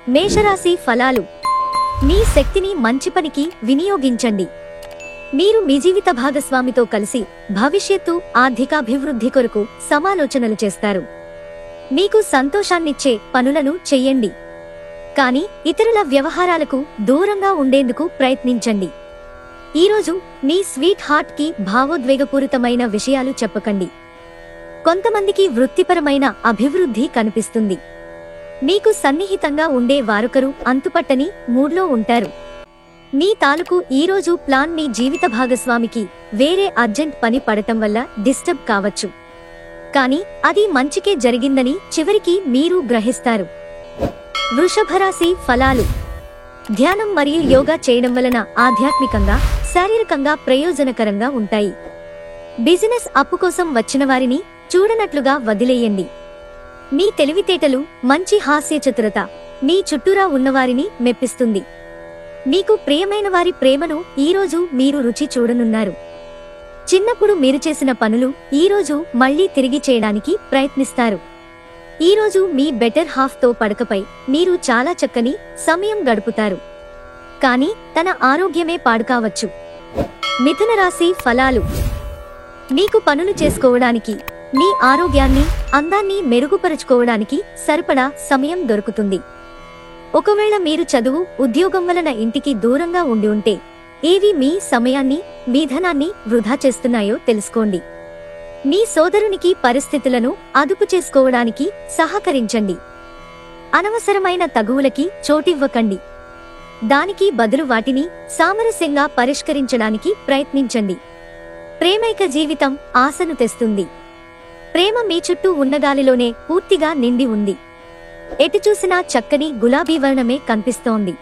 మేషరాశి ఫలాలు. మీ శక్తిని మంచి పనికి వినియోగించండి. మీరు మీ జీవిత భాగస్వామితో కలిసి భవిష్యత్తు ఆర్థికాభివృద్ధి కొరకు సమాలోచనలు చేస్తారు. మీకు సంతోషాన్నిచ్చే పనులను చెయ్యండి. కానీ ఇతరుల వ్యవహారాలకు దూరంగా ఉండేందుకు ప్రయత్నించండి. ఈరోజు మీ స్వీట్ హార్ట్ కి భావోద్వేగపూరితమైన విషయాలు చెప్పకండి. కొంతమందికి వృత్తిపరమైన అభివృద్ధి కనిపిస్తుంది. మీకు సన్నిహితంగా ఉండే వారొకరు అంతుపట్టని మూడ్లో ఉంటారు. మీ తాలూకు ఈరోజు ప్లాన్ మీ జీవిత భాగస్వామికి వేరే అర్జెంట్ పని పడటం వల్ల డిస్టర్బ్ కావచ్చు. కానీ అది మంచికే జరిగిందని చివరికి మీరు గ్రహిస్తారు. వృషభరాశి ఫలాలు. ధ్యానం మరియు యోగా చేయడం వలన ఆధ్యాత్మికంగా, శారీరకంగా ప్రయోజనకరంగా ఉంటాయి. బిజినెస్ అప్పు కోసం వచ్చిన వారిని చూడనట్లుగా వదిలేయండి. మీ తెలివితేటలు, మంచి హాస్యచతురత మీ చుట్టూరా ఉన్నవారిని మెప్పిస్తుంది. మీకు ప్రియమైన వారి ప్రేమను ఈరోజు మీరు రుచి చూడనున్నారు. చిన్నప్పుడు మీరు చేసిన పనులు ఈరోజు మళ్లీ తిరిగి చేయడానికి ప్రయత్నిస్తారు. ఈరోజు మీ బెటర్ హాఫ్ తో పడకపై మీరు చాలా చక్కని సమయం గడుపుతారు. కానీ తన ఆరోగ్యమే పాడుకావచ్చు. మిథున రాశి ఫలాలు. మీకు పనులు చేసుకోవడానికి, మీ ఆరోగ్యాన్ని, అందాన్ని మెరుగుపరుచుకోవడానికి సరిపడా సమయం దొరుకుతుంది. ఒకవేళ మీరు చదువు, ఉద్యోగం వలన ఇంటికి దూరంగా ఉండి ఉంటే ఏవి మీ సమయాన్ని, మీ ధనాన్ని వృధా చేస్తున్నాయో తెలుసుకోండి. మీ సోదరునికి పరిస్థితులను అదుపు చేసుకోవడానికి సహకరించండి. అనవసరమైన తగువులకి చోటివ్వకండి. దానికి బదులు వాటిని సామరస్యంగా పరిష్కరించడానికి ప్రయత్నించండి. ప్రేమైక జీవితం ఆశను తెస్తుంది. ప్రేమ మీ చుట్టూ ఉన్నగాలిలోనే పూర్తిగా నిండి ఉంది. ఎటు చూసినా చక్కని గులాబీ వర్ణమే కనిపిస్తోంది.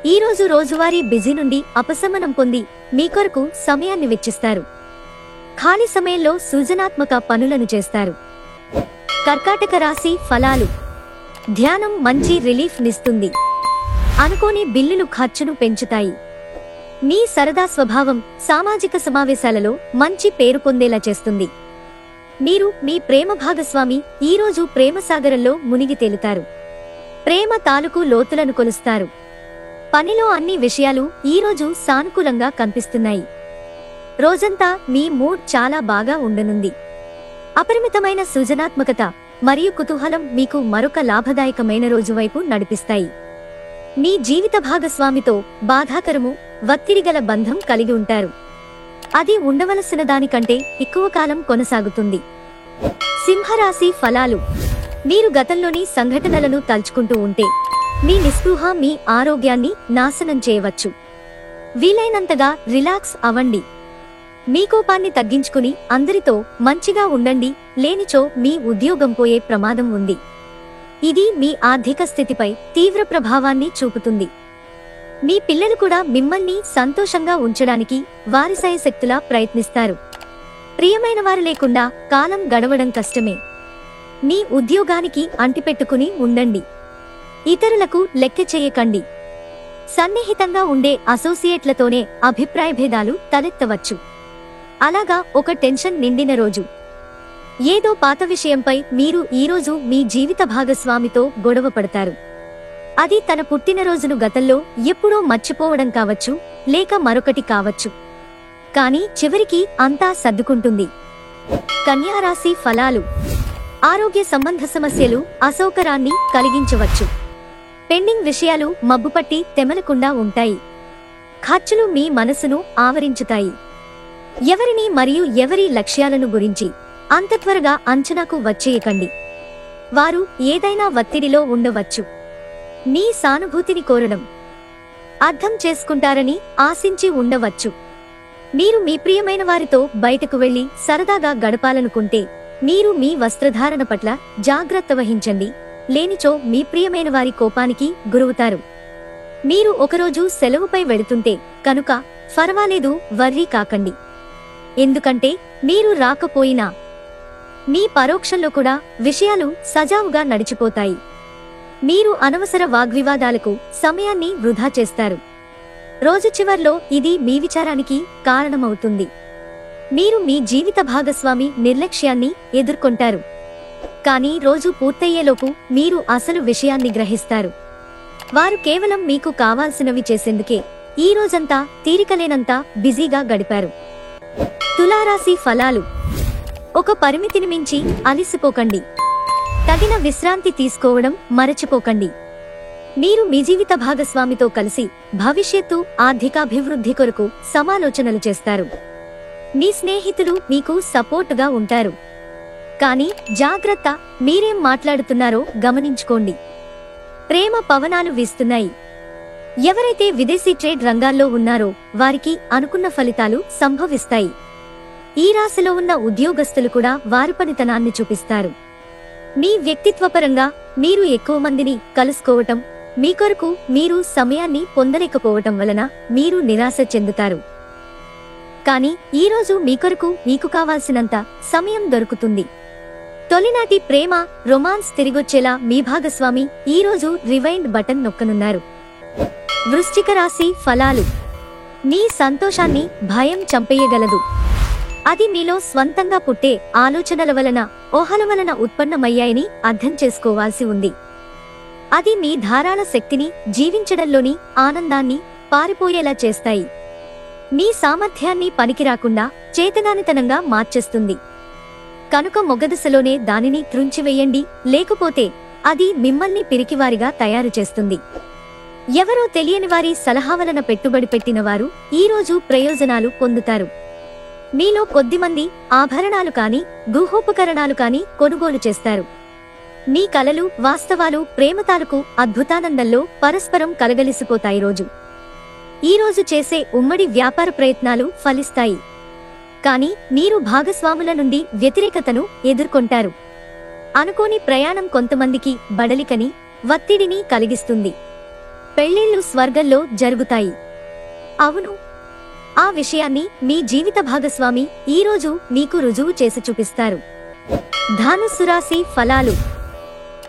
ఈరోజు రోజువారీ బిజీ నుండి ఉపశమనం పొంది మీ కొరకు సమయాన్ని వెచ్చిస్తారు. ఖాళీ సమయంలో సృజనాత్మక పనులను చేస్తారు. కర్కాటక రాశి ఫలాలు. ధ్యానం మంచి రిలీఫ్ నిస్తుంది. అనుకోని బిల్లులు ఖర్చును పెంచుతాయి. మీ సరదా స్వభావం సామాజిక సమావేశాలలో మంచి పేరు పొందేలా చేస్తుంది. మీరు మీ ప్రేమ భాగస్వామి ఈరోజు ప్రేమసాగరంలో మునిగి తేలుతారు. ప్రేమ తాలూకు లోతులను కొలుస్తారు. పనిలో అన్ని విషయాలు ఈరోజు సానుకూలంగా కనిపిస్తున్నాయి. రోజంతా మీ మూడ్ చాలా బాగా ఉండనుంది. అపరిమితమైన సృజనాత్మకత మరియు కుతూహలం మీకు మరొక లాభదాయకమైన రోజు వైపు నడిపిస్తాయి. మీ జీవిత భాగస్వామితో బాధాకరము, ఒత్తిడిగల బంధం కలిగి ఉంటారు. అది ఉండవలసిన దానికంటే ఎక్కువ కాలం కొనసాగుతుంది. సింహరాశి ఫలాలు. మీరు గతంలోని సంఘటనలను తలుచుకుంటూ ఉంటే మీ నిస్పృహ మీ ఆరోగ్యాన్ని నాశనం చేయవచ్చు. వీలైనంతగా రిలాక్స్ అవ్వండి. మీ కోపాన్ని తగ్గించుకుని అందరితో మంచిగా ఉండండి, లేనిచో మీ ఉద్యోగం పోయే ప్రమాదం ఉంది. ఇది మీ ఆర్థిక స్థితిపై తీవ్ర ప్రభావాన్ని చూపుతుంది. మీ పిల్లలు కూడా మిమ్మల్ని సంతోషంగా ఉంచడానికి వారి శాయశక్తులా ప్రయత్నిస్తారు. ప్రియమైన వారు లేకుండా కాలం గడవడం కష్టమే. మీ ఉద్యోగానికి అంటిపెట్టుకుని ఉండండి. ఇతరులకు లెక్క చేయకండి. సన్నిహితంగా ఉండే అసోసియేట్లతోనే అభిప్రాయ భేదాలు తలెత్తవచ్చు. అలాగా ఒక టెన్షన్ నిండిన రోజు. ఏదో పాత విషయంపై మీరు ఈరోజు మీ జీవిత భాగస్వామితో గొడవ పడతారు. అది తన పుట్టినరోజును గతంలో ఎప్పుడో మర్చిపోవడం కావచ్చు, లేక మరొకటి కావచ్చు. కానీ చివరికి అంతా సర్దుకుంటుంది. కన్యా రాశి ఫలాలు. ఆరోగ్య సంబంధ సమస్యలు అసౌకర్యాన్ని కలిగించవచ్చు. పెండింగ్ విషయాలు మబ్బుపట్టి తెమలకుండా ఉంటాయి. ఖర్చులు మీ మనసును ఆవరించుతాయి. ఎవరిని మరియు ఎవరి లక్ష్యాలను గురించి అంత త్వరగా అంచనాకు వచ్చేయకండి. వారు ఏదైనా ఒత్తిడిలో ఉండవచ్చు. మీ సానుభూతిని కోరడం, అర్థం చేసుకుంటారని ఆశించి ఉండవచ్చు. మీరు మీ ప్రియమైన వారితో బయటకు వెళ్లి సరదాగా గడపాలనుకుంటే మీరు మీ వస్త్రధారణ పట్ల జాగ్రత్త వహించండి, లేనిచో మీ ప్రియమైన వారి కోపానికి గురవుతారు. మీరు ఒకరోజు సెలవుపై వెళుతుంటే కనుక పర్వాలేదు, వర్రీ కాకండి. ఎందుకంటే మీరు రాకపోయినా మీ పరోక్షంలో కూడా విషయాలు సజావుగా నడిచిపోతాయి. మీరు అనవసర వాగ్వివాదాలకు సమయాన్ని వృధా చేస్తారు. రోజు చివర్లో ఇది మీ విచారానికి కారణమవుతుంది. మీరు మీ జీవిత భాగస్వామి నిర్లక్ష్యాన్ని ఎదుర్కొంటారు. కానీ రోజు పూర్తయ్యేలోపు మీరు అసలు విషయాన్ని గ్రహిస్తారు. వారు కేవలం మీకు కావాల్సినవి చేసేందుకే ఈ రోజంతా తీరికలేనంత బిజీగా గడిపారు. తులారాశి ఫలాలు. ఒక పరిమితిని మించి అలిసిపోకండి. తగిన విశ్రాంతి తీసుకోవడం మరచిపోకండి. మీరు మీ జీవిత భాగస్వామితో కలిసి భవిష్యత్తు ఆర్థికాభివృద్ధి కొరకు సమాలోచనలు చేస్తారు. మీ స్నేహితులు మీకు సపోర్టుగా ఉంటారు. కానీ జాగ్రత్త, మీరేం మాట్లాడుతున్నారో గమనించుకోండి. ప్రేమ పవనాలు వీస్తున్నాయి. ఎవరైతే విదేశీ ట్రేడ్ రంగాల్లో ఉన్నారో వారికి అనుకున్న ఫలితాలు సంభవిస్తాయి. ఈ రాశిలో ఉన్న ఉద్యోగస్తులు కూడా వారి పనితనాన్ని చూపిస్తారు. మీ వ్యక్తిత్వపరంగా మీరు ఎక్కువ మందిని కలుసుకోవటం, మీ కొరకు మీరు సమయాన్ని పొందలేకపోవటం వలన మీరు నిరాశ చెందుతారు. కానీ ఈరోజు మీ కొరకు మీకు కావాల్సినంత సమయం దొరుకుతుంది. తొలినాటి ప్రేమ, రొమాన్స్ తిరిగొచ్చేలా మీ భాగస్వామి ఈరోజు రివైండ్ బటన్ నొక్కనున్నారు. వృశ్చిక రాశి ఫలాలు. మీ సంతోషాన్ని భయం చంపేయగలదు. అది మీలో స్వంతంగా పుట్టే ఆలోచనల వలన, ఊహల వలన ఉత్పన్నమయ్యాయని అర్థం చేసుకోవాల్సి ఉంది. అది మీ ధారాళ శక్తిని, జీవించడంలోని ఆనందాన్ని పారిపోయేలా చేస్తాయి. మీ సామర్థ్యాన్ని పనికిరాకుండా చేతగానితనంగా మార్చేస్తుంది. కనుక మొగదశలోనే దానిని త్రుంచివేయండి, లేకపోతే అది మిమ్మల్ని పిరికివారిగా తయారు చేస్తుంది. ఎవరో తెలియని వారి సలహా వలన పెట్టుబడి పెట్టిన వారు ఈరోజు ప్రయోజనాలు పొందుతారు. మీలో కొద్దిమంది ఆభరణాలు కాని, గృహోపకరణాలు కాని కొనుగోలు చేస్తారు. మీ కలలు, వాస్తవాలు, ప్రేమతాలకు అద్భుతానందంలో పరస్పరం కలగలిసిపోతాయి. ఈరోజు చేసే ఉమ్మడి వ్యాపార ప్రయత్నాలు ఫలిస్తాయి. కానీ మీరు భాగస్వాముల నుండి వ్యతిరేకతను ఎదుర్కొంటారు. అనుకోని ప్రయాణం కొంతమందికి బడలికని, ఒత్తిడిని కలిగిస్తుంది. పెళ్లిళ్లు స్వర్గంలో జరుగుతాయి. అవును, ఆ విషయాన్ని మీ జీవిత భాగస్వామి ఈరోజు మీకు రుజువు చేసి చూపిస్తారు. ధనుస్సు రాశి ఫలాలు.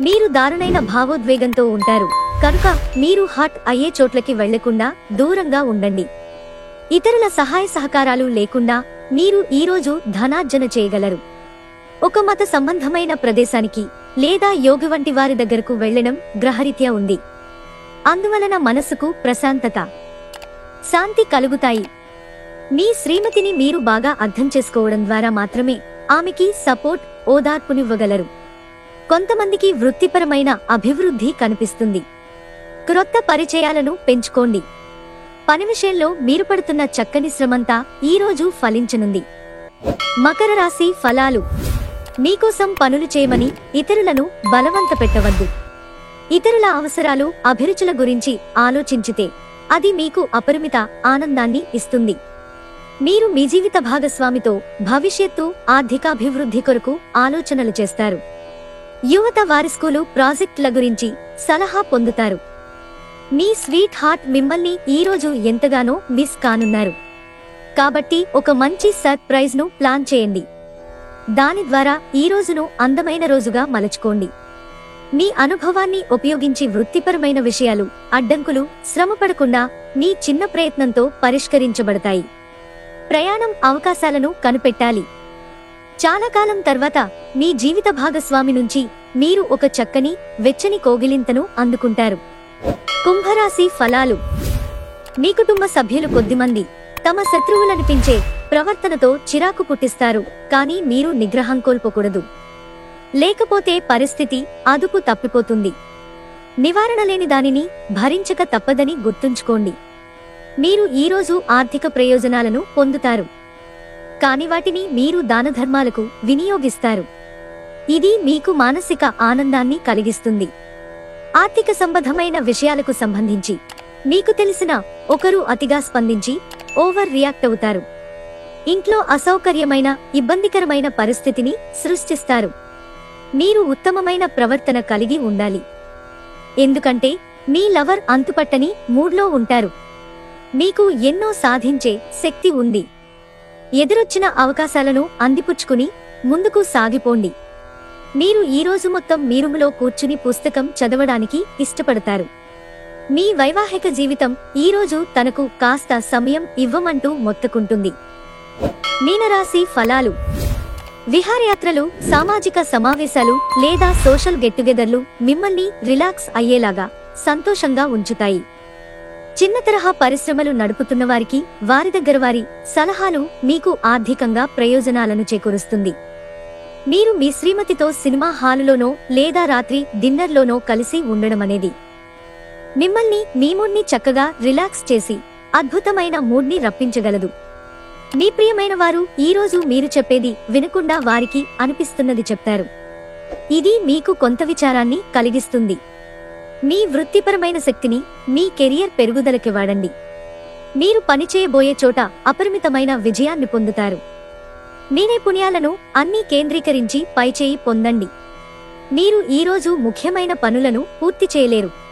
మీరు దారుణైన భావోద్వేగంతో ఉంటారు. కనుక మీరు హర్ట్ అయ్యే చోట్లకి వెళ్లకుండా దూరంగా ఉండండి. ఇతరుల సహాయ సహకారాలు లేకుండా మీరు ఈరోజు ధనార్జన చేయగలరు. ఒక మత సంబంధమైన ప్రదేశానికి లేదా యోగి వంటి వారి దగ్గరకు వెళ్లడం గ్రహరీత్యా ఉంది. అందువలన మనసుకు ప్రశాంతత, శాంతి కలుగుతాయి. మీ శ్రీమతిని మీరు బాగా అర్థం చేసుకోవడం ద్వారా మాత్రమే ఆమెకి సపోర్ట్, ఓదార్పునివ్వగలరు. కొంతమందికి వృత్తిపరమైన అభివృద్ధి కనిపిస్తుంది. క్రొత్త పరిచయాలను పెంచుకోండి. పని విషయంలో మీరు పడుతున్న చక్కని శ్రమంతా ఈరోజు ఫలించనుంది. మకర రాశి ఫలాలు. మీకోసం పనులు చేయమని ఇతరులను బలవంత పెట్టవద్దు. ఇతరుల అవసరాలు, అభిరుచుల గురించి ఆలోచించితే అది మీకు అపరిమిత ఆనందాన్ని ఇస్తుంది. మీరు మీ జీవిత భాగస్వామితో భవిష్యత్తు ఆర్థికాభివృద్ధి కొరకు ఆలోచనలు చేస్తారు. యువత వారి స్కూలు ప్రాజెక్టుల గురించి సలహా పొందుతారు. మీ స్వీట్ హార్ట్ మిమ్మల్ని ఈరోజు ఎంతగానో మిస్ కానున్నారు. కాబట్టి ఒక మంచి సర్ప్రైజ్ ను ప్లాన్ చేయండి. దాని ద్వారా ఈ రోజును అందమైన రోజుగా మలచుకోండి. మీ అనుభవాన్ని ఉపయోగించి వృత్తిపరమైన విషయాలు, అడ్డంకులు శ్రమపడకుండా మీ చిన్న ప్రయత్నంతో పరిష్కరించబడతాయి. ప్రయాణం అవకాశాలను కనిపెట్టాలి. చాలా కాలం తర్వాత మీ జీవిత భాగస్వామి నుంచి మీరు ఒక చక్కని, వెచ్చని కోగిలింతను అందుకుంటారు. కుంభరాశి ఫలాలు. మీ కుటుంబ సభ్యులు కొద్దిమంది తమ శత్రువులనిపించే ప్రవర్తనతో చిరాకు పుట్టిస్తారు. కానీ మీరు నిగ్రహం కోల్పోకూడదు. లేకపోతే పరిస్థితి అదుపు తప్పిపోతుంది. నివారణ లేని దానిని భరించక తప్పదని గుర్తుంచుకోండి. మీరు ఈరోజు ఆర్థిక ప్రయోజనాలను పొందుతారు. కాని వాటిని మీరు దానధర్మాలకు వినియోగిస్తారు. ఇది మీకు మానసిక ఆనందాన్ని కలిగిస్తుంది. ఆర్థిక సంబంధమైన విషయాలకు సంబంధించి మీకు తెలిసిన ఒకరు అతిగా స్పందించి ఓవర్ రియాక్ట్ అవుతారు. ఇంట్లో అసౌకర్యమైన, ఇబ్బందికరమైన పరిస్థితిని సృష్టిస్తారు. మీరు ఉత్తమమైన ప్రవర్తన కలిగి ఉండాలి. ఎందుకంటే మీ లవర్ అంతుపట్టని మూడ్లో ఉంటారు. మీకు ఎన్నో సాధించే శక్తి ఉంది. ఎదురొచ్చిన అవకాశాలను అందిపుచ్చుకుని ముందుకు సాగిపోండి. మీరు ఈరోజు మొత్తం మీ రూములో కూర్చుని పుస్తకం చదవడానికి ఇష్టపడతారు. మీ వైవాహిక జీవితం ఈరోజు తనకు కాస్త సమయం ఇవ్వమంటూ మొత్తుకుంటుంది. మీనరాశి ఫలాలు. విహారయాత్రలు, సామాజిక సమావేశాలు లేదా సోషల్ గెట్ టుగెదర్లు మిమ్మల్ని రిలాక్స్ అయ్యేలాగా సంతోషంగా ఉంచుతాయి. చిన్న తరహా పరిశ్రమలు నడుపుతున్న వారికి వారి దగ్గర వారి సలహాలు మీకు ఆర్థికంగా ప్రయోజనాలను చేకూరుస్తుంది. మీరు మీ శ్రీమతితో సినిమా హాలులోనో లేదా రాత్రి డిన్నర్లోనో కలిసి ఉండడమనేది మిమ్మల్ని మీ మూడ్ని చక్కగా రిలాక్స్ చేసి అద్భుతమైన మూడ్ని రప్పించగలదు. మీ ప్రియమైన వారు ఈరోజు మీరు చెప్పేది వినకుండా వారికి అనిపిస్తున్నది చెప్తారు. ఇది మీకు కొంత విచారాన్ని కలిగిస్తుంది. మీ వృత్తిపరమైన శక్తిని మీ కెరియర్ పెరుగుదలకి వాడండి. మీరు పనిచేయబోయే చోట అపరిమితమైన విజయాన్ని పొందుతారు. మీ నైపుణ్యాలను అన్నీ కేంద్రీకరించి పైచేయి పొందండి. మీరు ఈరోజు ముఖ్యమైన పనులను పూర్తి చేయలేరు.